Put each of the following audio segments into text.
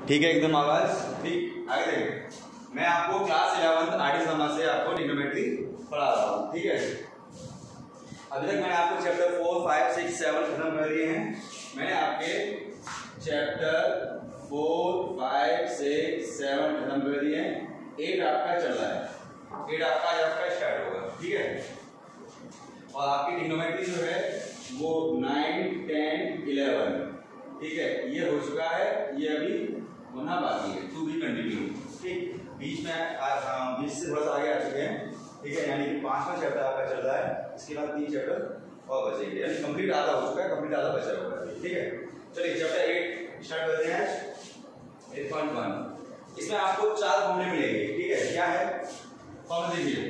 ठीक है, एकदम आवाज ठीक। आगे देखिए, मैं आपको क्लास 11 आर्टी समाज से आपको ट्रिग्नोमेट्री पढ़ा रहा हूँ। ठीक है, अभी तक मैंने आपको चैप्टर 4, 5, 6, 7 खत्म कर दिए हैं। मैंने आपके चैप्टर 4, 5, 6, 7 खत्म कर दिए हैं। 8 आपका चल रहा है, 8 आपका स्टार्ट होगा। ठीक है, और आपकी ट्रिग्नोमेट्री जो है वो 9, 10, 11 ठीक है, ये हो चुका है, ये अभी होना बाकी है, टू बी कंटिन्यू। ठीक, बीच में 20 से थोड़ा सा आगे आ चुके हैं। ठीक है, यानी कि 5वां चैप्टर आपका चल रहा है, इसके बाद 3 चैप्टर और बचेंगे, यानी कंप्लीट आधा हो चुका है, कंप्लीट आधा बचा हुआ है। ठीक है, चलिए चैप्टर 8 स्टार्ट करते हैं। 8.1 इसमें आपको 4 फॉर्मूले मिलेंगे। ठीक है, क्या है फॉर्मूला देखिए,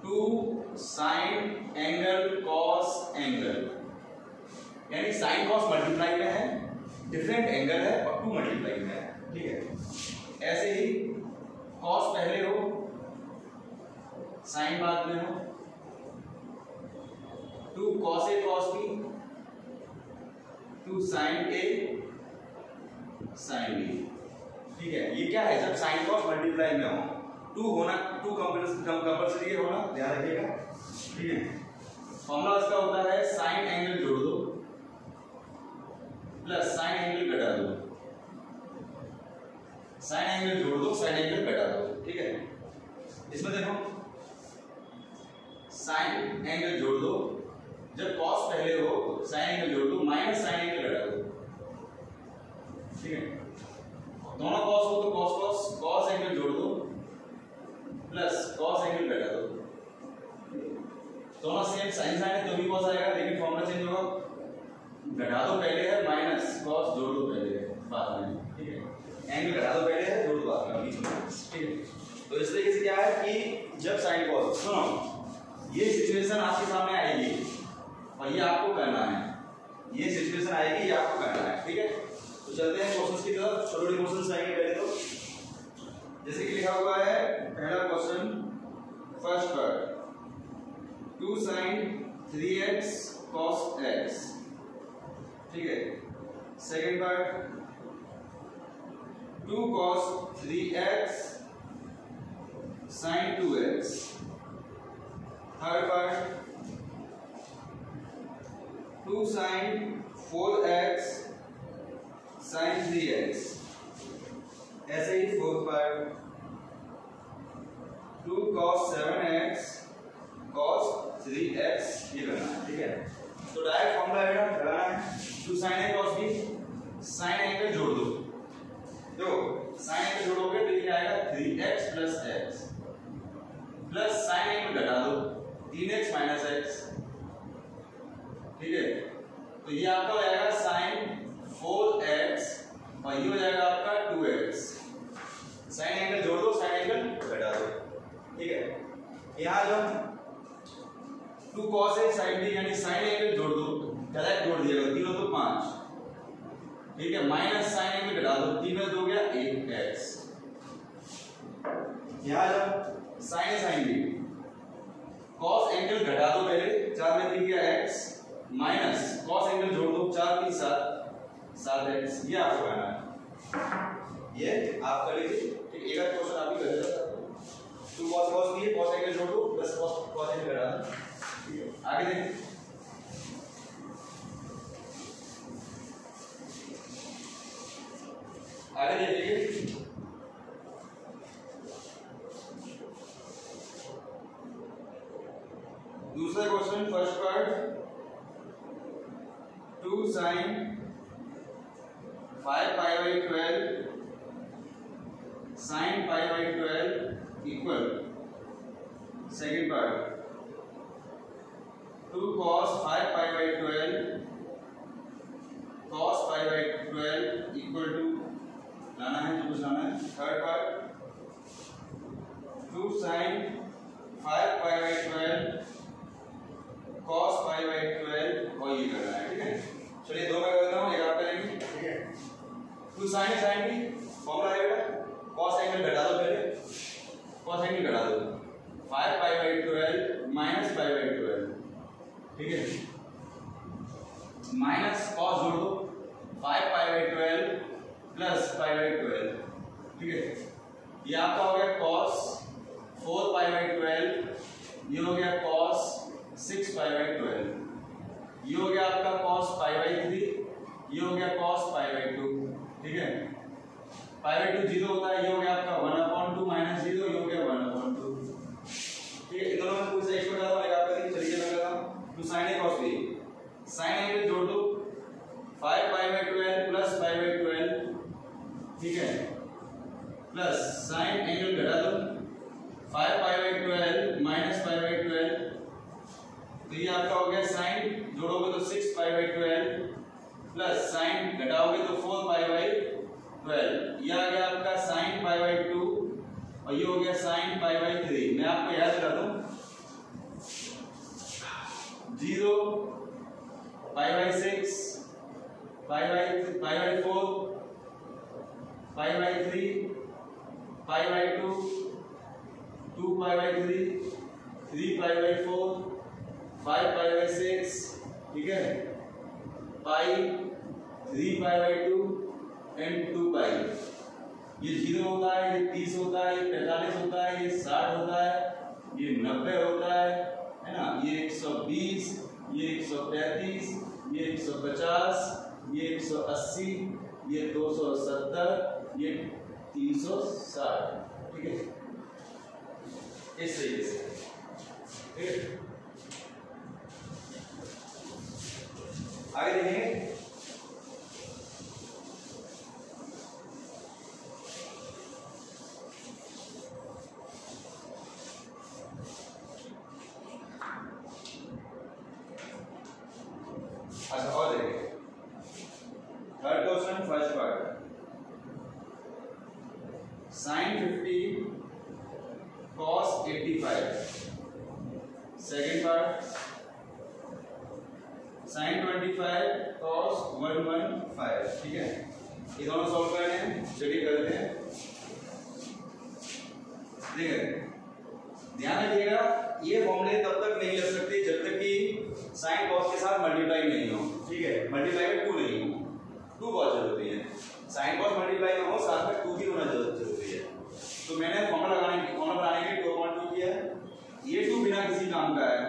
2 साइन एंगल कॉस एंगल, यानी साइन कॉस मल्टीप्लाई में है, डिफरेंट एंगल है और 2 मल्टीप्लाई में है। ठीक है, ऐसे ही कॉस पहले हो, साइन बाद में हो, 2 cos A cos B, 2 sign A sine B. ठीक है, ये क्या है, जब साइन कॉस मल्टीप्लाई में हो, 2 होना, 2 कंपल्सरी होना, ध्यान रखिएगा। ठीक है, फॉर्मूला इसका होता है साइन एंगल जोड़ दो प्लस साइन एंगल घटा दो, साइन एंगल जोड़ दो, साइन एंगल घटा दो। ठीक है, इसमें देखो साइन एंगल जोड़ दो, जब कॉस पहले हो साइन एंगल जोड़ दो, माइनस साइन एंगल घटा दो। ठीक है, दोनों कॉस हो तो कॉस कॉस, कॉस एंगल जोड़ दो प्लस कॉस एंगल घटा दो, दोनों सेम साइन साइन है तो भी कॉस आएगा, लेकिन फॉर्मूला चेंज होगा, घटा दो पहले है माइनस, कॉस जोड़ दो पहले है बाद में। ठीक है, एंगल घटा दो पहले है, जोड़ दो बाद में, बीच में। ठीक है, तो इस तरीके से क्या है कि जब साइन कॉस, सुनो ये सिचुएशन आपके सामने आएगी और ये आपको करना है, ये सिचुएशन आएगी, ये आपको करना है। ठीक है, तो चलते हैं क्वेश्चंस की तरफ। छोटे क्वेश्चंस आएंगे पहले तो, जैसे कि लिखा हुआ है पहला question, first part 2 sin 3x cos x। ठीक है, second part 2 cos 3x sin 2x। Third part 2 sin 4x sin 3x। ऐसे ही fourth part 2 cos 7x cos 3x, ये करना है। ठीक है, तो डायरेक्ट फॉर्मूला है लगाना है, 2 sin a cos b, sine angle जोड़ दो, देखो साइन एंगल जोड़ोगे तो ये आएगा 3x plus x plus sine angle घटा दो 3x minus x। ठीक है, तो ये आपका हो जाएगा साइन 4x और ये हो जाएगा आपका 2x। साइन एंगल जोड़ दो, साइन एंगल घटा दो। ठीक है, यहाँ जो 2 cos a sin b, यानी साइन एंगल जोड़ दो, डायरेक्ट जोड़ दिया, 3 तो 5। ठीक है, माइनस साइन एंगल घटा दो, 3 में 2 गया 1x। यहाँ जो sine sine b, cos angle घटा दो पहले, 4 में 3 गया x, माइनस cos एंगल जोड़ दो, 4 3 7x। ये आपको करना है, ये आप कर लीजिए। ठीक, एक और क्वेश्चन आप भी कर लीजिए, 2 cos b, cos एंगल जोड़ दो प्लस cos एंगल घटा दो। ठीक है, आगे देखिए, आगे देखिए, दूसरा question, first part 2 sin 5 pi by 12 sin pi by 12 equal, second part 2 cos 5 pi by 12 cos pi by 12 equal to, लाना है जो कुछ लाना है। Third part 2 sin 5 pi by 12 cos pi by 12 और ये करना है। ठीक है, चलिए 2 मैं करता हूँ, एक आप करेंगे। ठीक है, 2 sin sin भी फॉर्मूला है बेटा, cos एंगल घटा दो पहले, cos एंगल घटा दो, 5 pi by 12 minus pi by 12। ठीक है, माइनस कॉस जोड़ दो, ये हो गया cos π/2, ठीक है। π/2 0 होता है, ये हो गया आपका 1/2 माइनस 0, ये हो गया 1/2, ठीक है। इन दोनों में कुछ एक प्रकार का लगा कर चलिए मैं लगाता हूं तो sin a cos b, sin a जोड़ दो 5π/12 प्लस π/12, ठीक है, प्लस sin एंगल घटा दो 5π/12 माइनस π/12, तो ये आपका हो गया sin, जोड़ोगे तो 6π/12 प्लस sin घटाओगे तो 4π/12, ये आ गया आपका sin π/2 और ये हो गया sin π/3। मैं आपको याद करा दूं 0 π/6 π/4 π/3 π/2 2π/3 3π/4 5π/6, ठीक है, पाई 3π/2 एंड 2π। ये 0 होता है, ये 30 होता है, ये 45 होता है, ये 60 होता है, ये 90 होता है ना, ये 120, ये 135, ये 150, ये 180, ये 270, ये 360, ठीक है, इस तरीके से, ठीक है। आगे देखेंगे अच्छा, और देखेंगे third question, first part sin 50 cos 85, second part sin 25 cos 115, ठीक है। ये दोनों सॉल्व करने हैं, चलिए करते हैं। देखिए ध्यान रखिएगा, ये फॉर्मूले तब तक नहीं लग सकते जब तक कि sin cos के साथ मल्टीप्लाई नहीं हो, ठीक है, मल्टीप्लाई में 2 नहीं हो, 2 बहुत जरूरी है। sin cos मल्टीप्लाई में हो साथ में 2 भी होना जरूरी है। तो मैंने फॉर्मूला बनाने के 2/2 किया है, ये 2 बिना किसी काम का है,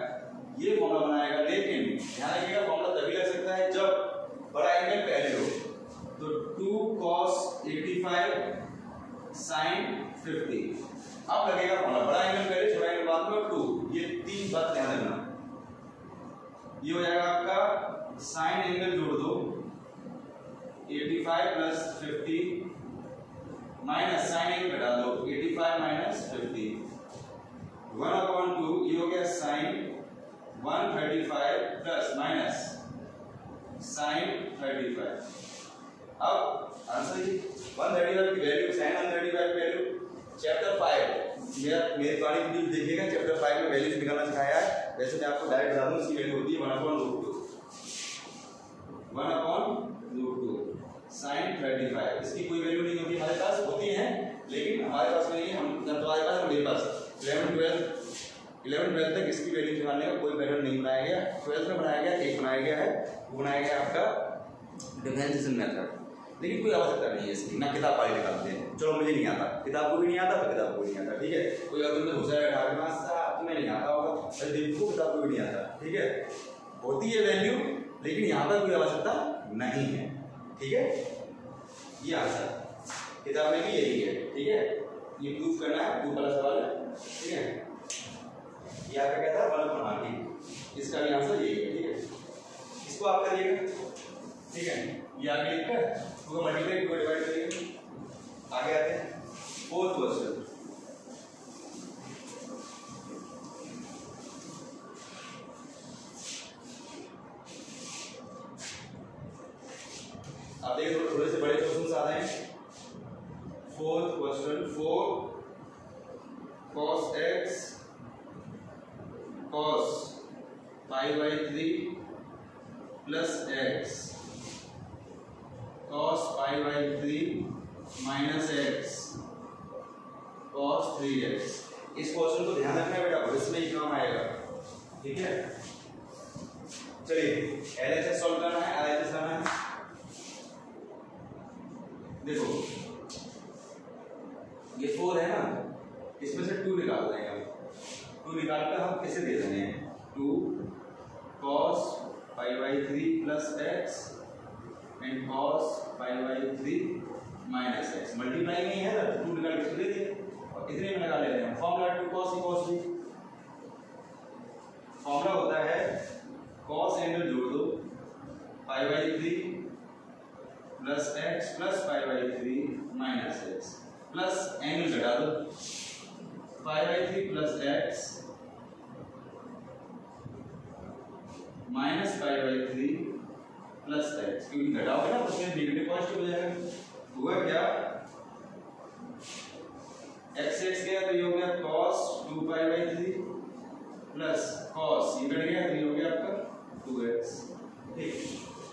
ये फॉर्मूला बनाएगा, लेकिन ध्यान रखिएगा फॉर्मूला तभी लग सकता है जब बड़ा एंगल पहले हो। तो 2 cos 85 sin 50, अब लगेगा फॉर्मूला, बड़ा एंगल पहले छोटा एंगल बाद में 2, ये 3 बात ध्यान रखना। ये हो जाएगा आपका sin एंगल जोड़ दो 85 प्लस 50 माइनस sin एंगल घटा दो 85 माइनस 50, 1/2, ये हो गया sin 135 प्लस माइनस sin 35। अब आंसर ये 135 की वैल्यू, sin 135 वैल्यू चैप्टर 5 मेरे गाड़ी वीडियो देखिएगा, चैप्टर 5 में वैल्यूज निकालना सिखाया है। वैसे मैं आपको डायरेक्ट बता दूं, इसकी वैल्यू होती है 1/√2 sin 35। इसकी कोई वैल्यू नहीं होती, हमारे पास होती है लेकिन हमारे पास नहीं है, हम तुम्हारे पास मेरे पास 11 12 तक इसकी वैल्यू निकालने का कोई मेथड नहीं बनाया गया। 12th में बनाया गया, एक बनाया गया है, वो बनाया गया आपका डिफरेंशिएशन मेथड, लेकिन कोई आवश्यकता नहीं है इसकी, ना किताब वाले निकालते हैं। चलो मुझे नहीं आता, किताब को भी नहीं आता तो किताब को भी नहीं आता, ठीक है। कोई अगर तुमने घुसा बैठा के पास तुम्हें नहीं आता होगा, अरे देखो किताब को भी नहीं आता, ठीक है। होती है वैल्यू, लेकिन यहाँ पर कोई आवश्यकता नहीं है, ठीक है। ये आंसर किताब में भी यही है, ठीक है। ये प्रूफ करना है, प्रूफ वाला सवाल है, ठीक है। ये आपका क्या था 1/2, इसका भी आंसर यही है, ठीक है। इसको आप करिएगा, ठीक है। ये आगे लिखकर इसको मल्टीप्लाई को डिवाइड करिएगा। आगे आते हैं फोर्थ क्वेश्चन। आप देखिए थोड़े से बड़े क्वेश्चन आ रहे हैं। Fourth question, 4 cos x cos π/3 plus x cos π/3 minus x cos 3x। इस क्वेश्चन को ध्यान रखना है बेटा, भविष्य में ये काम आएगा, ठीक है। चलिए LHS सॉल्व करना है, RHS करना है। देखो ये 4 है ना, इसमें से 2 निकाल देंगे हम। 2 निकालकर हम कैसे दे देंगे 2 cos π/3 plus x and cos pi by 3 minus x, multiply नहीं है ना, 2 निकाल के दे दिए और इतने में लगा लेते हैं formula 2 cos cos b। Formula होता है cos एंगल जोड़ दो पाई by 3 plus x plus pi by 3 minus x plus angle घटा दो पाई by 3 plus x minus pi by 3 plus x, क्योंकि घटाओगे ना तो फिर नेगेटिव पॉजिटिव हो जाएगा। हुआ क्या, एक्स एक्स गया तो ये हो गया cos 2 pi by 3 plus cos ये कट गया तो ये हो गया आपका 2x। ठीक,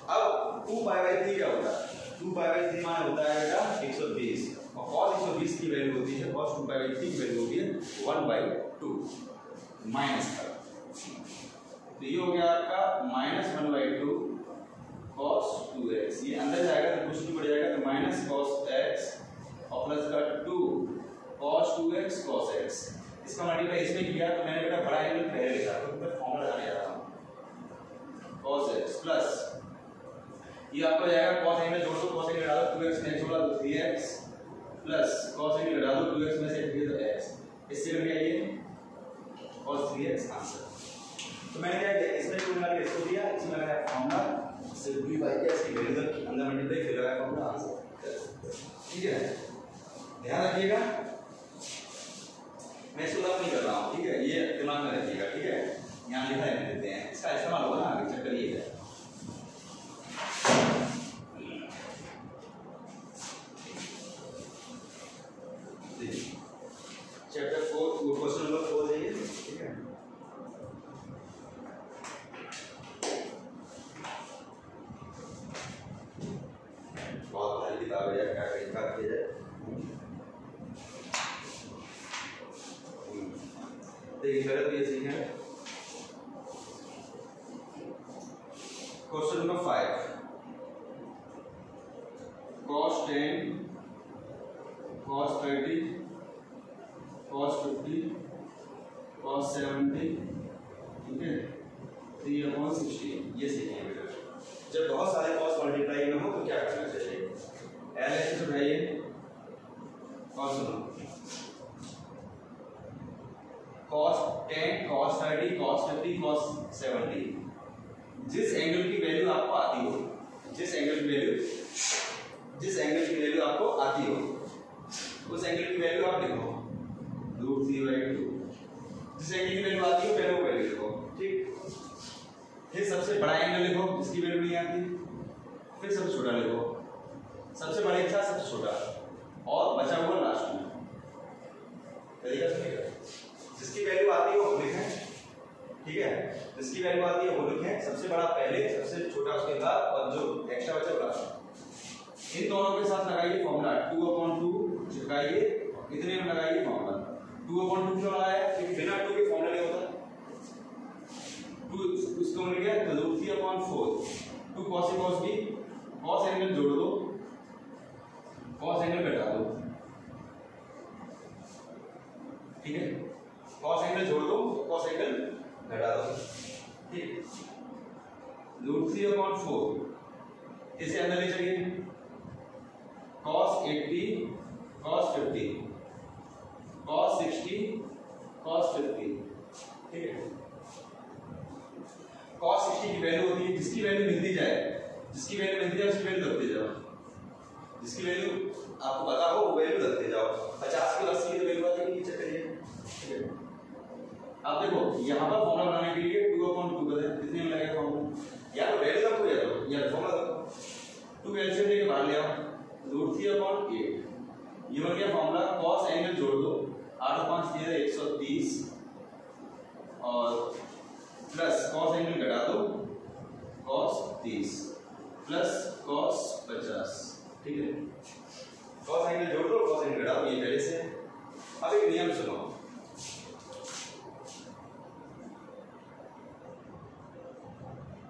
अब 2 पाई बाई 3 क्या होता है, 2 पाई बाई 3 मान होता है बेटा 120 और cos 120 की वैल्यू होती है, cos 2 पाई बाई 3 की वैल्यू होती है 1/2 माइनस का, तो ये हो गया आपका -1/2 cos 2x। ये अंदर जाएगा तो कुछ नहीं बढ़ जाएगा तो माइनस cos x और प्लस का 2 cos 2x cos x। इसका मल्टीप्लाई इसमें किया तो मैंने बेटा बड़ा एंगल पहले लिखा तो मैं फॉर्मूला लगाने जा रहा हूं cos x प्लस ये आपको जाएगा cos एंगल जोड़ दो, cos एंगल डालो 2x में x जोड़ा तो 3x प्लस cos एंगल घटा दो 2x में से एक तो x, इससे कट गया ये cos 3x आंसर। तो मैंने क्या किया, इसमें टू निकाल के इसको दिया, इसमें लगाया फॉर्मूला सिंपली बाय किया, इसकी वैल्यू तक अंदर मल्टीप्लाई फिर लगाया फॉर्मूला आंसर। ठीक है, ध्यान रखिएगा मैं इसको लफ नहीं कर रहा हूँ, ठीक है, ये दिमाग में रखिएगा। ठीक है, यहाँ लिखा है देते हैं, इसका इस्तेमाल होगा ना आगे, चक्कर ये है। चैप्टर 4 क्वेश्चन नंबर 4 देखिए। ठीक है, बहुत भारी किताब है, क्या किया जाए। देखिए पहले तो ये सही है, question number 5 cos 10 cos 30 cos 50 cos 70, ठीक है, 3/16 ये सही है बेटा। जब बहुत सारे cos मल्टीप्लाई में हो तो क्या करना चाहिए, एल ऐसे उठाइए और सुनो cos 10 cos 30 cos 50 cos 70, जिस एंगल की वैल्यू आपको आती हो, जिस एंगल की वैल्यू आपको आती हो उस एंगल की वैल्यू आप लिखो √3/2। जिस एंगल की वैल्यू आती हो पहले वो वैल्यू लिखो। ठीक, फिर सबसे बड़ा एंगल लिखो जिसकी वैल्यू नहीं आती, फिर सबसे छोटा लिखो, सबसे बड़े के साथ सबसे छोटा और बचा हुआ लास्ट में। तरीका सुनिएगा, जिसकी वैल्यू आती है वो लिखें, ठीक है, जिसकी वैल्यू आती है वो लिखें, सबसे बड़ा पहले सबसे छोटा उसके बाद और जो एक्स्ट्रा बचा वो लास्ट। इन दोनों के साथ लगाइए फॉर्मूला 2/2 चिपकाइए, इतने में लगाइए फॉर्मूला 2/2 क्यों लगाया, क्योंकि बिना 2 के फॉर्मूला नहीं होता। 2 उसको मिल गया तो √3/4 2 cos cos b, cos angle जोड़ दो cos एंगल घटा दो, ठीक है, cos एंगल जोड़ दो cos एंगल घटा दो। ठीक, √3/4 इसे अंदर ले चलिए, cos 80 cos 50 cos 60 cos 50, ठीक है। cos 60 की वैल्यू होती है, जिसकी वैल्यू मिलती जाए उसकी वैल्यू रखते जाओ, जिसकी वैल्यू आपको पता हो वो वैल्यू रखते जाओ। 50 की 80 की वैल्यू आती है नीचे करिए। ठीक है, अब देखो यहाँ पर फॉर्मूला बनाने के लिए 2/2 कर दें, कितने में लगेगा फॉर्मूला, या तो वैल्यू रखो या तो फॉर्मूला रखो। 2 एलसीएम लेके बाहर ले आओ, √3/8 ये बन गया फॉर्मूला। cos एंगल जोड़ दो 8 और 5 13 130 और प्लस cos एंगल घटा दो cos 30 प्लस cos 50, ठीक है। cos एंगल जोड़ दो cos एंगल घटा दो, ये पहले से। अब एक नियम सुनो,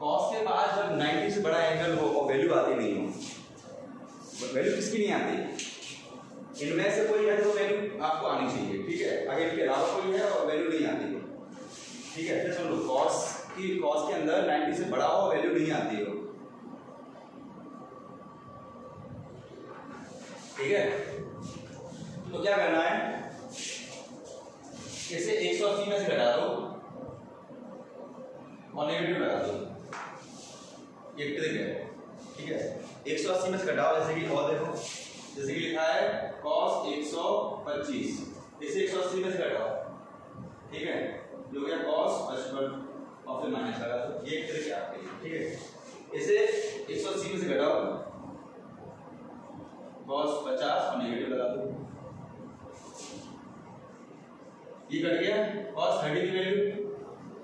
cos के बाद जब 90 से बड़ा एंगल हो और वैल्यू आती नहीं हो, वैल्यू किसकी नहीं आती, इनमें से कोई है तो वैल्यू आपको आनी चाहिए, ठीक है। अगर इनके अलावा कोई है और वैल्यू नहीं आती हो, ठीक है, फिर सुन लो, cos के अंदर 90 से बड़ा हो वैल्यू नहीं आती हो ठीक है। तो क्या करना है, इसे 180 में से घटा दो और नेगेटिव लगा दो, ये ट्रिक है। ठीक है, 180 में से घटाओ, जैसे कि और देखो, जैसे कि लिखा है cos 125, इसे 180 में से घटाओ, ठीक है, जो गया cos 55 और फिर माइनस लगा दो, ये ट्रिक है आपके लिए। ठीक है, इसे 180 में से घटाओ, cos 50 और नेगेटिव लगा दो, ये कट गया। cos 30 की वैल्यू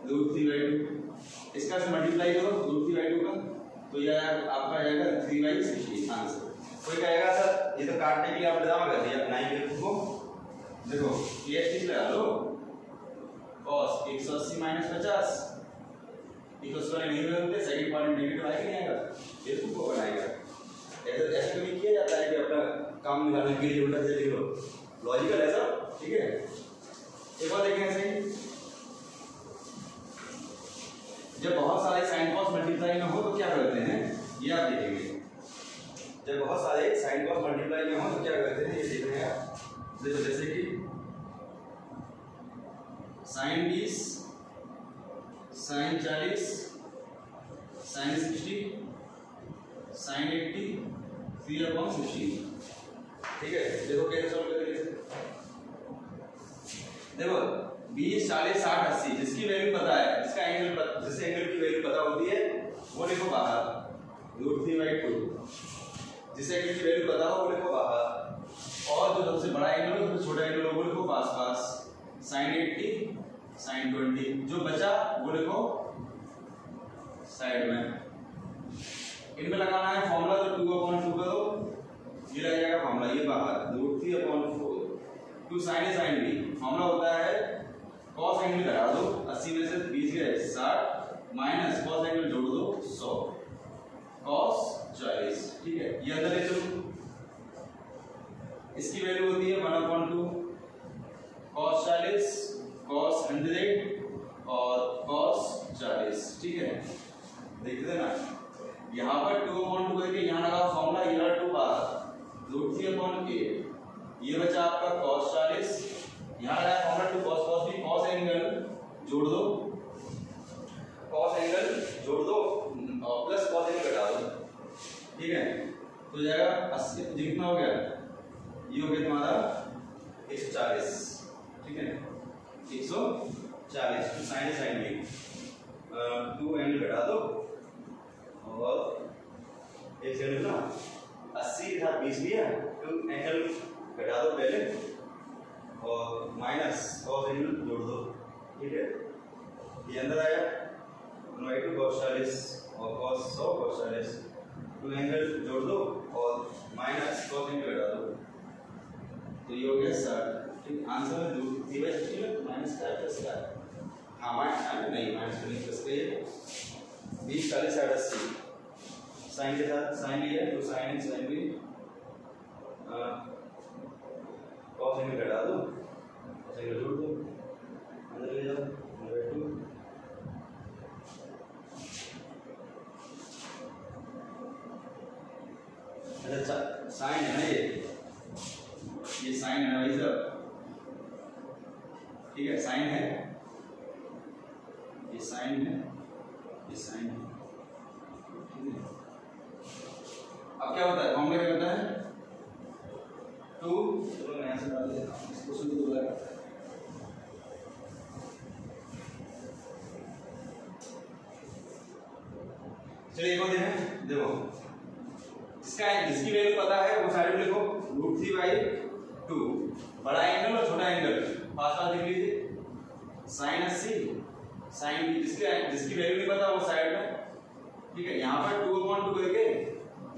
√3/2, इसका से मल्टीप्लाई करो √3/2 का, तो यह आपका जाएगा 3/60 आंसर। कोई कहेगा सर ये तो काटने के लिए आपने जमा कर दिया, नहीं बिल्कुल को देखो ये चीज लगा लो, cos 180 - 50 इक्वल्स वाले नहीं होते, सेकंड पॉइंट नेगेटिव आएगा नहीं आएगा, बिल्कुल को बनाएगा। ऐसे कभी किया जाता है कि अपना काम निकालने के लिए उल्टा से लिख लो, लॉजिकल है सब। ठीक है, एक बार देखें ऐसे ही, जब बहुत सारे साइन कॉस मल्टीप्लाई में हो तो क्या करते हैं, ये आप देखेंगे। जब बहुत सारे साइन कॉस मल्टीप्लाई में हो तो क्या करते हैं, ये देख रहे हैं आप। देखो जैसे कि साइन 20, साइन 40, साइन 60, साइन 80, 3/16। ठीक है, देखो कैसे सॉल्व करेंगे। देखो 20, 40, 60, 80 जिसकी वैल्यू पता है, जिसका एंगल जिस एंगल की वैल्यू पता होती है वो लिखो बाहर, √3/2। जिस एंगल की वैल्यू पता हो वो लिखो बाहर, और जो सबसे बड़ा एंगल हो सबसे छोटा एंगल हो वो लिखो पास पास। साइन 80, साइन 20, जो बचा वो लिखो साइड में। इनमें लगाना है फॉर्मूला, तो 2/2 का दो, ये लग जाएगा फॉर्मूला, ये बाहर √3/4 2 sin A sin B। Formula होता है cos एंगल घटा दो, 80 में से 20 गए 60, माइनस cos एंगल जोड़ दो 100, cos 40। ठीक है, ये अंदर ले चलो, इसकी वैल्यू होती है 1/2 cos 40, cos 100 और cos 40। ठीक है, देखते हैं ना, यहाँ पर 2/2 करके यहाँ लगा फॉर्मूला, ये वाला 2 बाहर √3/8, ये बचा आपका cos 40, यहाँ लगाया फॉर्मूला 2 cos cos भी, cos एंगल जोड़ दो, cos एंगल जोड़ दो और प्लस cos एंगल घटा दो। ठीक है, तो जाएगा 80, कितना हो गया, ये हो गया तुम्हारा 140। ठीक है, 140 साइन साइन भी 2 एंगल घटा दो और एक सेकंड ना 80 था 20 लिया, 2 एंगल घटा दो पहले और माइनस cos एंगल जोड़ दो। ठीक है, ये अंदर आया 1/2 cos 40 और cos 100 cos 40, 2 एंगल जोड़ दो और माइनस cos एंगल घटा दो, तो ये हो गया 60। ठीक, आंसर में 3/60 में माइनस का प्लस का, हाँ माइनस नहीं माइनस नहीं प्लस का, 20 40 60 80 साइन के साथ साइन लिया तो साइन साइन भी cos एंगल घटा दो, cos एंगल जोड़ दो, अंदर ले जाओ 1/2। अच्छा साइन है ना, ये साइन है ना भाई साहब। ठीक है, साइन है, ये साइन है, ये साइन है। ठीक है, अब क्या होता है, फॉर्मूला क्या होता है 2, चलो मैं यहाँ से डाल देता हूँ, इसको शुद्ध बोला करता है। चलिए एक और देखें, देखो जिसकी वैल्यू पता है वो साइड में लिखो √3/2, बड़ा एंगल और छोटा एंगल पास पास लिख लीजिए, साइन 80 साइन भी, जिसकी वैल्यू नहीं पता वो साइड में। ठीक है, यहाँ पर 2/2 करके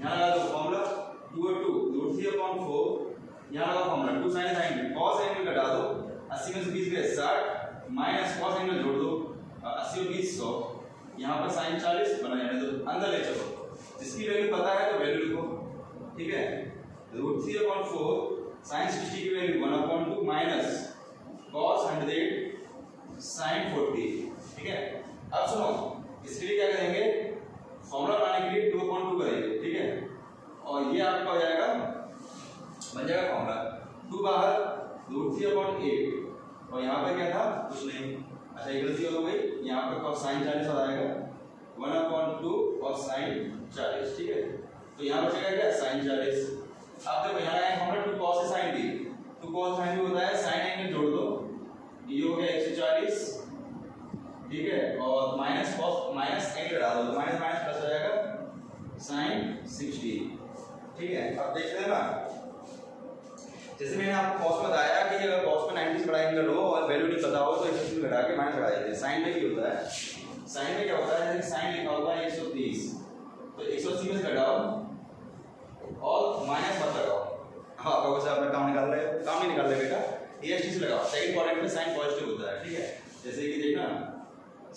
यहाँ लगा दो फॉर्मूला 2/2 √3/4, यहाँ लगा फॉर्मूला 2 sin sin भी, cos एंगल घटा दो, 80 में से 20 गए 60, माइनस cos एंगल जोड़ दो 80 और 20 100, यहाँ पर sin 40 बना जाने दो, अंदर ले चलो, जिसकी वैल्यू पता है तो वैल्यू लिखो। ठीक है, √3/4 sin 60 की वैल्यू 1/2 माइनस cos 100 sin 40। ठीक है, अब सुनो, इसके लिए क्या करेंगे, फॉर्मूला बनाने के लिए 2/2 करेंगे। ठीक है, और ये आपका हो जाएगा बन जाएगा फॉर्मूला 2 बाहर √3/8 और यहाँ पे क्या था कुछ नहीं। अच्छा एक गलती हो गई, यहाँ पे cos sin 40 आ जाएगा 1/2 और sin 40, ठीक है। तो यहाँ बचेगा क्या sin 40। अब देखो यहाँ आया formula 2 cos sin b, 2 cos sin b होता है sin एंगल जोड़ दो, ये हो गया 140, ठीक है, और माइनस एंगल हटा दो तो माइनस माइनस प्लस हो जाएगा sin 60, ठीक है। अब देखते हैं ना, जैसे मैंने आपको cos में बताया कि अगर cos में 90 से बड़ा एंगल हो और वैल्यू नहीं पता हो तो 180 घटा के माइनस लगा देते हैं। sin में क्या होता है, sin में क्या होता है, जैसे sin लिखा हुआ है 130 तो 180 में से घटाओ और माइनस मत लगाओ। हाँ आपका वैसे अपना काम निकाल रहे हो, काम नहीं निकाल रहे बेटा, AST से लगाओ। सेकंड क्वाड्रेंट में sin पॉजिटिव होता है, ठीक है। जैसे कि देखना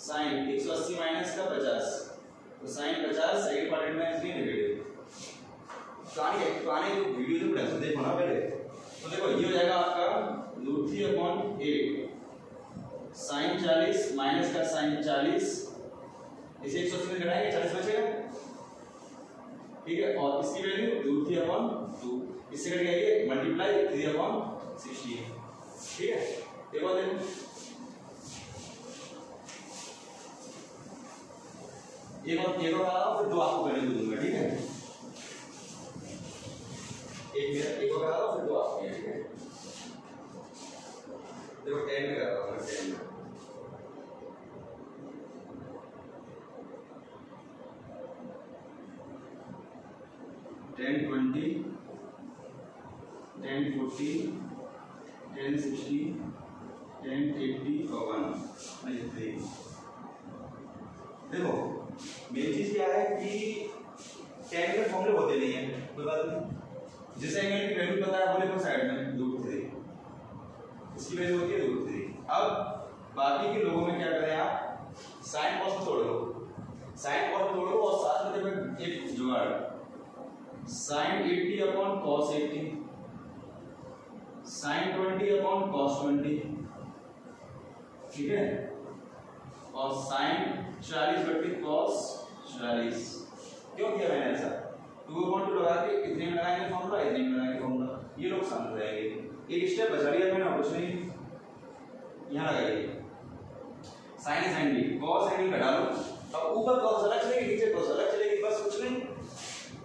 sin 180 माइनस का 50 तो sin 50 सेकंड क्वाड्रेंट में इसलिए नेगेटिव। पुराने जो वीडियो जो टेंशन देखो ना पहले, तो देखो ये हो जाएगा आपका √3/8 sin 40 माइनस का sin 40, इसे 180 में घटाएंगे 40 बचेगा, ठीक है। और इसकी वैल्यू √3/2, इससे कट गया ये मल्टीप्लाई 3/60, ठीक है। एक और देखो, एक और आ फिर दो आपको करने को दूंगा, ठीक है। एक मेरा एक और आ रहा फिर दो आपके, ठीक है। देखो 10 में कर रहा हूँ, 10 में 10 20 10 40 10 60 10 80 और 1 देखो मेन चीज क्या है कि 10 के फॉर्मूले होते नहीं है, कोई बात नहीं। जिस एंगल की वैल्यू पता है बोले को साइड में √3, इसकी वैल्यू होती है √3। अब बाकी के लोगों में क्या करें आप, साइन कॉस को तोड़ लो, साइन कॉस को तोड़ो और साथ में देखो एक जुगाड़, sin 80/cos 80 sin 20/cos 20, ठीक है, और sin 40/cos 40। क्यों किया मैंने ऐसा, 2/2 लगा के इतने में लगाएंगे फॉर्मूला, इतने में लगाएंगे फॉर्मूला, ये लोग समझ जाएंगे। एक स्टेप बचा लिया मैंने, कुछ नहीं, यहाँ लगाइए sin b cos एंगल घटा लो, अब ऊपर cos अलग चलेगी नीचे cos अलग चलेगी, बस कुछ नहीं,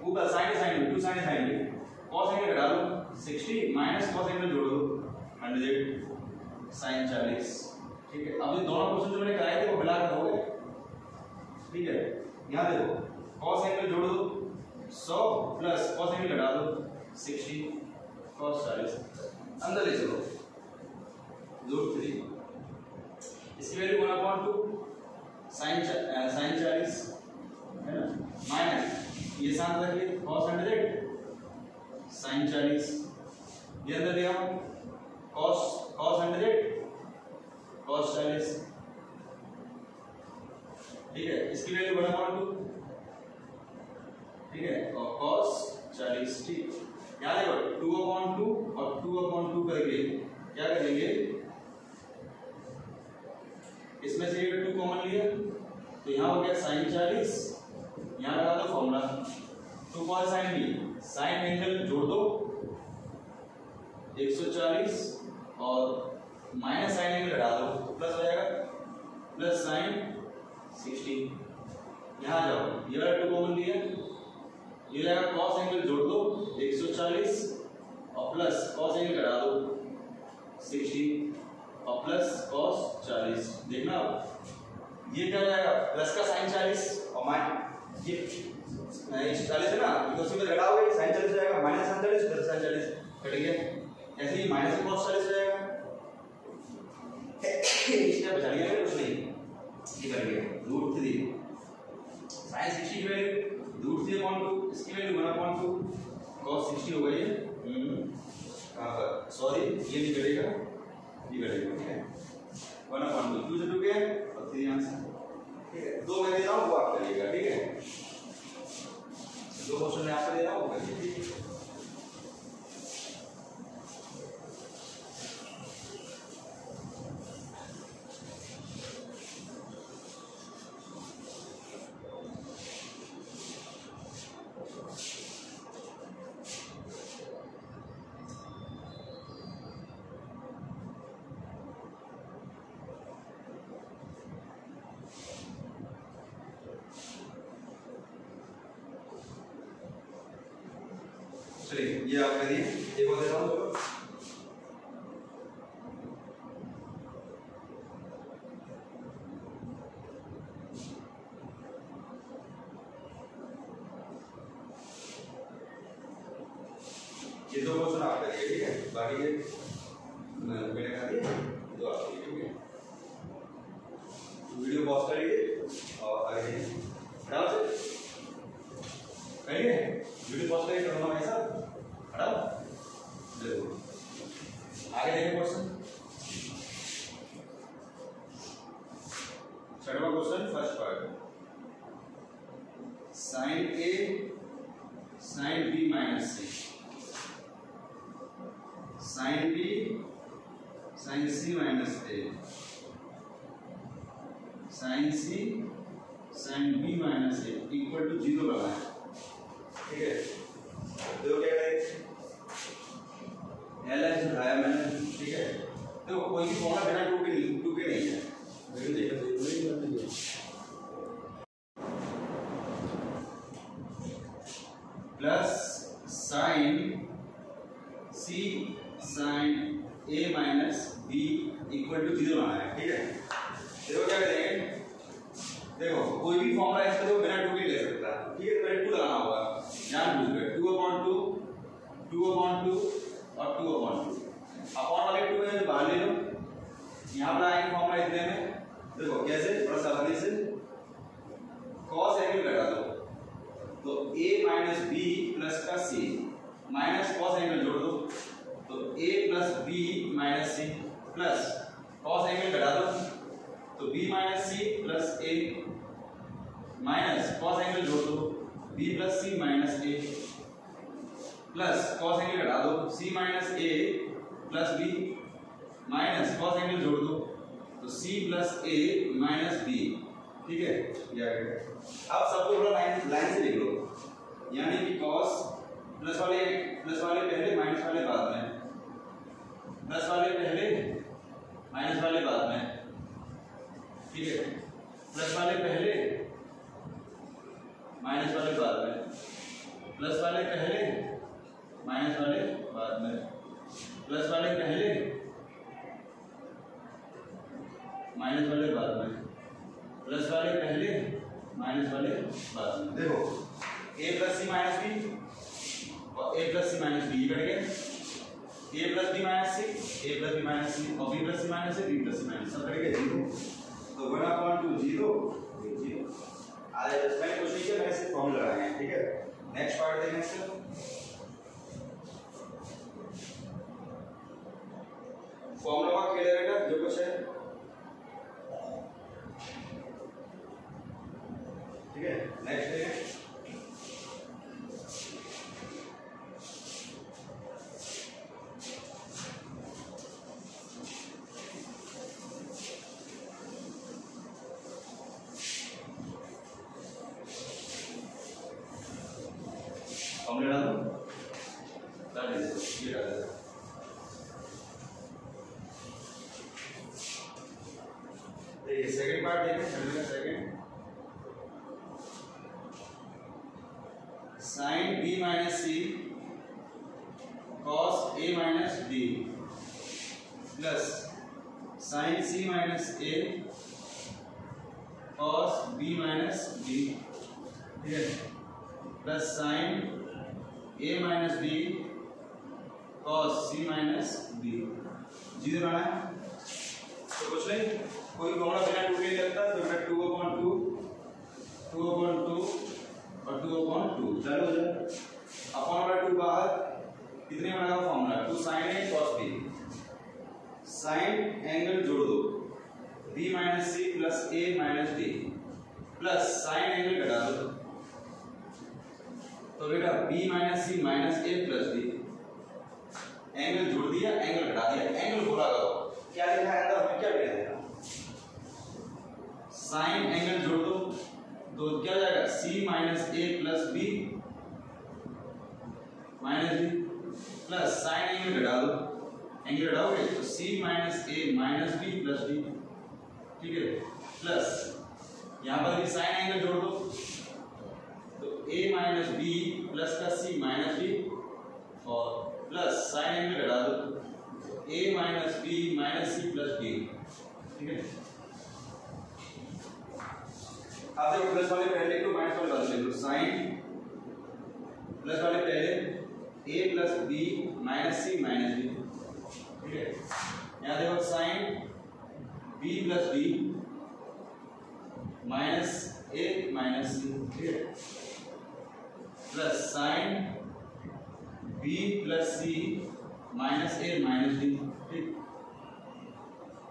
ऊपर sin b 2 sin b cos angle घटा लो 60 माइनस cos एंगल जोड़ दो 100 sin 40, ठीक है। अब ये दोनों क्वेश्चन जो मैंने कराए थे वो मिला कर हो गए, ठीक है। यहाँ देखो cos एंगल जोड़ दो 100 प्लस cos एंगल घटा दो 60 cos 40, अंदर ले चलो √3, इसकी वैल्यू 1/2 sin 40 है ना, माइनस ये साथ रखिए cos 100 sin 40, ये अंदर ले आओ cos 100 cos 40, ठीक है। इसकी वैल्यू 1/2, ठीक है, और cos 40, ठीक। यहाँ देखो 2/2 और 2/2 करके क्या करेंगे, इसमें से ये 2 कॉमन लिया तो यहाँ हो गया sin 40, यहाँ लगा दो formula 2 cos sin b, sin angle जोड़ दो 140 और माइनस sin एंगल घटा दो तो प्लस हो जाएगा प्लस sin 60। यहाँ जाओ ये वाला 2 कॉमन लिया, ये जाएगा cos एंगल जोड़ दो 140 और प्लस cos एंगल घटा दो 60 और प्लस cos 40। देखना ये क्या हो जाएगा, प्लस का sin 40 और माइनस ये 40 है ना, तो उसी में घटाओगे sin 40 हो जाएगा, minus sin 40 plus sin 40 cut गया, ऐसे ही माइनस cos 40 हो जाएगा। इसका बचा लिया कुछ नहीं, ये कर गया √3 sin 60 की वैल्यू √3/2, इसकी वैल्यू 1/2 cos 60 हो गई है। कहां पर, सॉरी ये नहीं करेगा, ये करेगा, ठीक है। 1/2 2 से 2 के और 3 आंसर, ठीक है। 2 मैं दे रहा हूं वो आप करिएगा, ठीक है। 2 क्वेश्चन मैं आपको दे रहा हूं वो करिए, ठीक है। चलिए ये आप करिए, एक और देता हूँ चलो। ये दो क्वेश्चन आप करिए, ठीक है, बाकी ये मैंने कहा दिया दो आप करिए, ठीक है। वीडियो पॉज कर लीजिए और आगे देखिए, हटाओ से कहिए, वीडियो पॉज करिए, करो भाई साहब, हटाओ, देखो आगे देखिए क्वेश्चन। छठवां question, first part, sine A sine B minus C, sine B sine C minus A, sine C sine B minus A equal to 0 लगाएं, ठीक है। देखो क्या करें, एल एच उठाया मैंने, ठीक है। देखो कोई भी फॉर्मूला बिना टूके नहीं है, plus sine C sine A minus B equal to 0 लाना है, ठीक है। देखो क्या करेंगे, देखो कोई भी फॉर्मूला इसका देखो बिना टू के ले सकता है, ठीक है। पहले 2 लगाना होगा, जान बूझ कर 2/2 2/2 और 2/2, अपॉन वाले 2 है तो बाहर ले लो, यहाँ पर आएंगे फॉर्मूला इतने में। देखो कैसे, बड़ा सावधानी से cos एंगल लगा दो, तो a माइनस बी प्लस का c माइनस cos एंगल जोड़ दो, तो a plus B minus C plus cos angle घटा दो, तो b minus C plus a minus cos angle जोड़ दो, b plus C minus a plus cos angle घटा दो, c minus a plus b minus cos angle जोड़ दो, तो c plus a minus b, ठीक है। ये आ गया। अब सबको थोड़ा लाइन से लिख लो, यानी कि cos प्लस वाले पहले माइनस वाले बाद में, प्लस वाले पहले माइनस वाले बाद में, ठीक है। प्लस वाले पहले माइनस वाले बाद में, प्लस वाले पहले माइनस वाले बाद में, प्लस वाले पहले माइनस वाले बाद में, प्लस वाले पहले माइनस वाले बाद में। देखो a plus C minus B और a plus C minus B कट गए, a plus B minus C, a plus B minus C और b plus C minus C, b plus C minus, सब कट गए 0, तो 1/2 0 0। आज मैंने कुछ नहीं किया, मैंने सिर्फ फॉर्मूला लगाए हैं, ठीक है। नेक्स्ट पार्ट देखें इसका, फॉर्मूला का खेल बेटा जो कुछ है, ठीक है। नेक्स्ट देखें, फॉर्मूला डाल दो, डाल दीजिए, ये डाल दो। देखिए सेकंड पार्ट देखें, चलिए second, sine b minus C cos a minus b plus sine c minus a cos b minus b, ठीक है, plus sine a minus b cos c minus b, 0 लाना है। तो कुछ नहीं, कोई फॉर्मूला बिना 2 के नहीं लगता, तो बेटा 2/2 और 2/2 चलो हो जाए, अपॉन वाला 2 बाहर, कितने बनेगा formula, 2 sin a cos b, sine angle जोड़ दो, b minus C plus a minus d plus sine angle घटा दो, तो बेटा b minus C minus a plus d, angle जोड़ दिया, एंगल घटा दिया, एंगल पूरा करो, क्या लिखा है अंदर, हमें क्या लिखा है, साइन एंगल जोड़ दो, तो क्या हो जाएगा c minus a plus b minus d plus sine angle घटा दो, एंगल घटाओगे तो c minus a minus b plus d, ठीक है, प्लस यहाँ पर भी साइन एंगल जोड़ दो, तो a माइनस b प्लस का c माइनस b और प्लस साइन एंगल घटा दो a minus B minus C plus D, ठीक है। आप देखो प्लस वाले पहले लिख लो, माइनस वाले बाद में लिख लो। साइन प्लस वाले पहले a plus B minus C minus D, ठीक है। यहाँ देखो sine b plus D minus a minus C, ठीक है, plus sine b plus C minus a minus D, ठीक।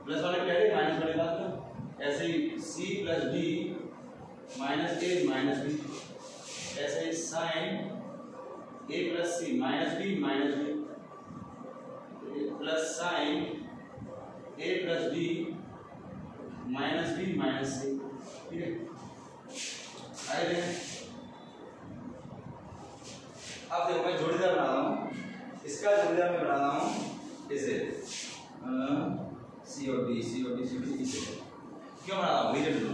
प्लस वाले पहले माइनस वाले बाद में, ऐसे ही c plus D minus a minus D, ऐसे ही sine a plus C minus b minus D, plus sine a plus D minus b minus C, ठीक है। आगे देखें, अब देखो मैं जोड़ीदार बना रहा हूँ, इसका जोड़ीदार मैं बना रहा हूँ इसे सी और डी इसे क्यों बना रहा हूँ, रीजन दो।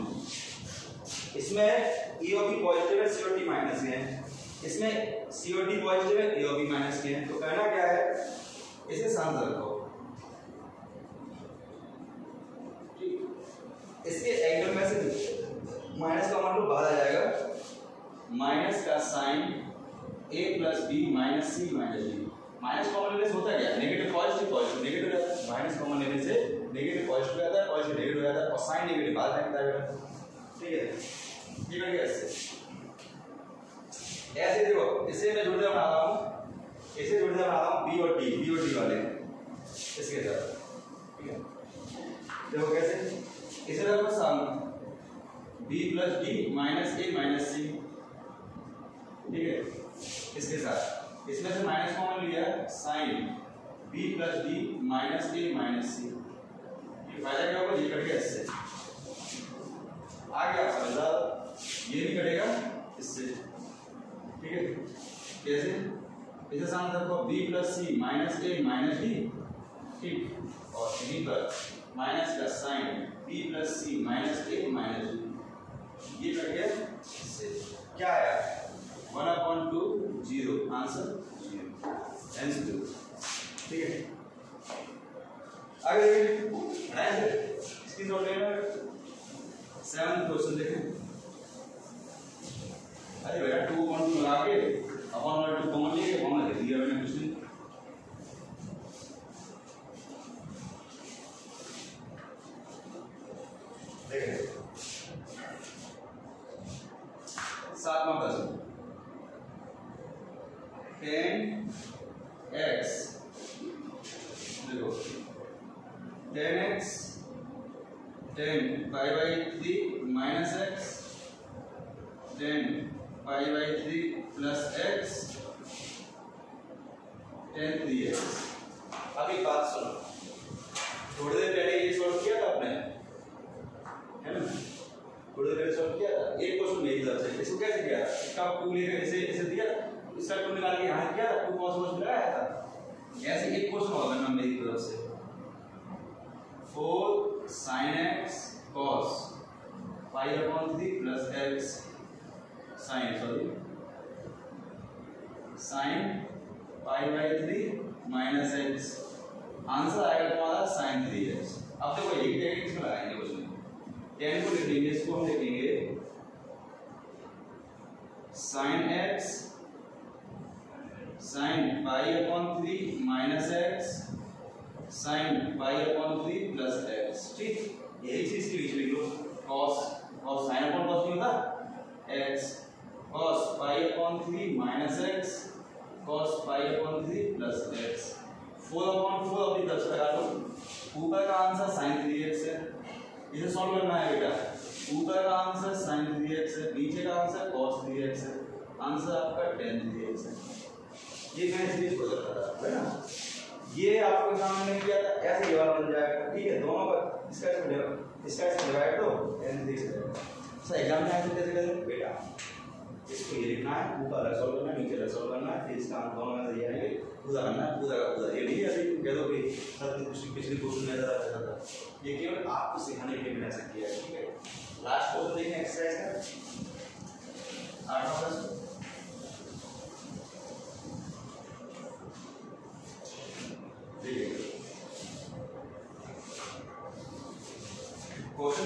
इसमें ए और बी पॉजिटिव है, सी और डी माइनस के हैं, इसमें सी और डी पॉजिटिव है, ए और बी माइनस के हैं, तो कहना क्या है, इसे शांत रखो। इसके एंगल में से माइनस का मान लो बाहर आ जाएगा, माइनस का sine a plus B minus C minus D. Minus common लेने से होता क्या, नेगेटिव पॉजिटिव पॉजिटिव नेगेटिव हो जाता है, माइनस कॉमन लेने से नेगेटिव पॉजिटिव हो जाता है, पॉजिटिव नेगेटिव हो जाता है, और साइन नेगेटिव बाहर फेंकता है, ठीक है। ये बढ़ गया। ऐसे देखो, इसे मैं जोड़ीदार बना रहा हूँ, इसे जोड़ीदार बना रहा हूँ बी और डी वाले इसके साथ, ठीक है। देखो कैसे, इसे रखो सामने b plus D minus a minus C, ठीक है, इसके साथ इसमें से माइनस कॉमन लिया, sine b plus D minus a minus C, ये फायदा क्या होगा, ये कट गया इससे, आ गया समझदार, ये भी कटेगा इससे, ठीक है। कैसे, इसे सामने रखो b plus C minus a minus D, ठीक, और b पर माइनस का sine b plus C minus a minus D, ये कट गया इससे, क्या आया 1/2 0, आंसर 0, आंसर 0, ठीक है। आगे देखिए, इसकी नोट लेना 7th क्वेश्चन देखें। अरे बेटा 2/2 लगा के अपन 2 कॉमन लेके कॉमन लिख दिया मैंने कुछ नहीं। देखें 7वां क्वेश्चन, 10x, देखो 10x 10 pi by 3 minus x 10 pi by 3 plus x 10 3x। अब एक बात सुनो, थोड़ी देर पहले ये सॉल्व किया था आपने, है ना, थोड़ी देर पहले सॉल्व किया था, एक क्वेश्चन मेरी तरफ से, इसको कैसे किया, इसका 2 लेकर इसे दिया, इसका 2 निकाल के यहाँ किया, 2 cos लगाया था, ऐसे एक क्वेश्चन होगा ना मेरी तरफ से, 4 sin x cos pi/3 plus x sin pi/3 minus x, answer आएगा तुम्हारा sin 3x। अब देखो एक टेक्निक में लगाएंगे कुछ नहीं, 10 को लिख देंगे, इसको हम लिखेंगे sin x sin pi/3 minus x sin pi/3 plus x, ठीक, यही चीज के बीच लिख लो, cos sin अपॉन cos नहीं होता x, cos pi/3 minus x cos pi/3 plus x, 4/4 अपनी तरफ से लगा लो, ऊपर का आंसर sin 3x है, इसे सॉल्व करना है बेटा, ऊपर का आंसर sin 3x है, नीचे का आंसर cos 3x है, आंसर आपका tan 3x है। ये मैं इसलिए सोच रहा था, है ना, ये आपको सामने नहीं किया था, ऐसे ही वाला बन जाएगा, ठीक है, दोनों का इसका इससे डिवाइड दो, tan 3x सर एग्जाम में ऐसे कैसे करेंगे बेटा, इसको ये लिखना है, ऊपर अलग सॉल्व करना है, नीचे अलग सॉल्व करना है, फिर इसका दोनों में से ये आएंगे, पूरा करना है, पूरा का पूरा, ये नहीं ऐसे कह दो कि सर पिछले क्वेश्चन में ऐसा था, ये केवल आपको सिखाने के लिए मैंने ऐसा किया है, ठीक है। लास्ट क्वेश्चन देखें एक्सरसाइज का 8वां क्वेश्चन,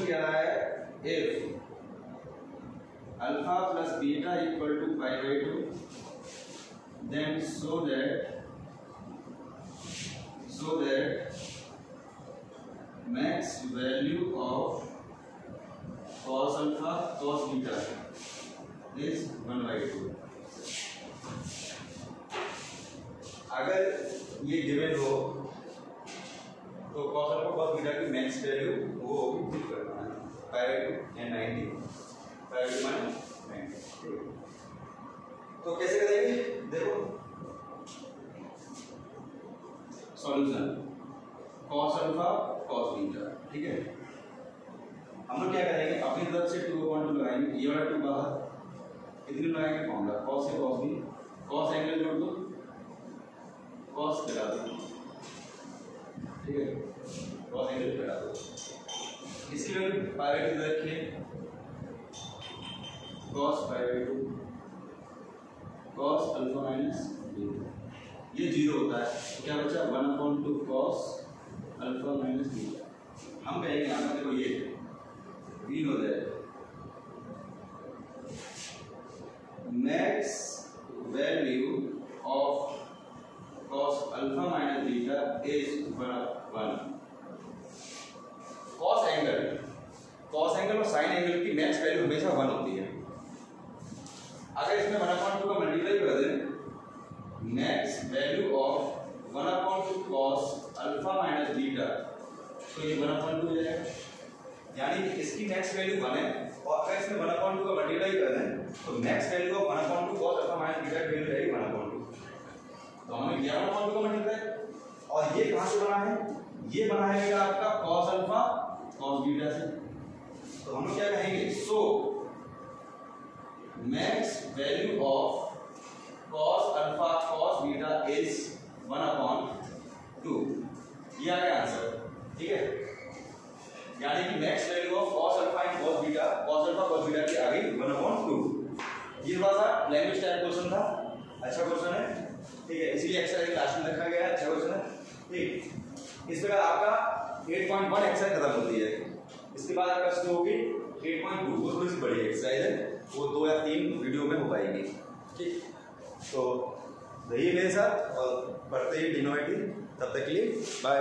क्वेश्चन कह रहा है if alpha plus beta equal to pi by 2 then so that max value of cos alpha cos beta is 1/2। अगर ये गिवन हो तो cos alpha cos beta की मैक्स वैल्यू वो होगी फिट करना है पाई by 2 and 90 pi by 2 minus 90। तो कैसे करेंगे देखो solution cos alpha cos beta, ठीक है। हम लोग क्या करेंगे अपनी तरफ से 2/2 लगाएंगे, ये वाला 2 बाहर इतने लगाएंगे फॉर्मूला cos से cos भी cos एंगल जोड़ दो cos घटा दो, ठीक है, cos एंगल घटा दो। इसकी वैल्यू पाई बाई 2 रखिए cos pi by 2 cos alpha minus beta ये 0 होता है तो क्या बचा 1/2 cos अल्फा माइनस बीटा। हम कहेंगे यहाँ पर देखो ये मीन हो जाए max value of cos alpha minus beta is 1/1। cos angle और साइन एंगल की मैक्स वैल्यू हमेशा 1 होती है। अगर इसमें 1/2 का मल्टीप्लाई कर दें max value of 1/2 cos alpha minus beta तो ये 1/2 हो जाएगा, यानी कि इसकी मैक्स वैल्यू 1 है और अगर इसमें 1/2 का मल्टीप्लाई कर दें तो max value of 1/2 cos alpha minus beta की वैल्यू रहेगी 1/2। तो हमने किया 1/2 का मल्टीप्लाई और ये कहां से बना है, ये बना है बेटा आपका cos अल्फा cos बीटा से। तो हम लोग क्या कहेंगे so max value of cos alpha cos beta is 1/2। ये आ गया आंसर, ठीक है। यानी कि max value of cos alpha and cos beta cos alpha cos beta की आ गई 1/2। ये थोड़ा सा लैंग्वेज टाइप क्वेश्चन था, अच्छा क्वेश्चन है, ठीक है, इसीलिए एक्सरसाइज क्लास में रखा गया है, अच्छा क्वेश्चन है, ठीक। इस प्रकार आपका 8.1 एक्सरसाइज खत्म होती है। इसके बाद आपका शुरू होगी 8.2, वो थोड़ी सी बड़ी एक्सरसाइज है, वो 2 या 3 वीडियो में हो पाएगी, ठीक। तो रहिए मेरे साथ और पढ़ते ही डिनोवेटिव, तब तक के लिए बाय।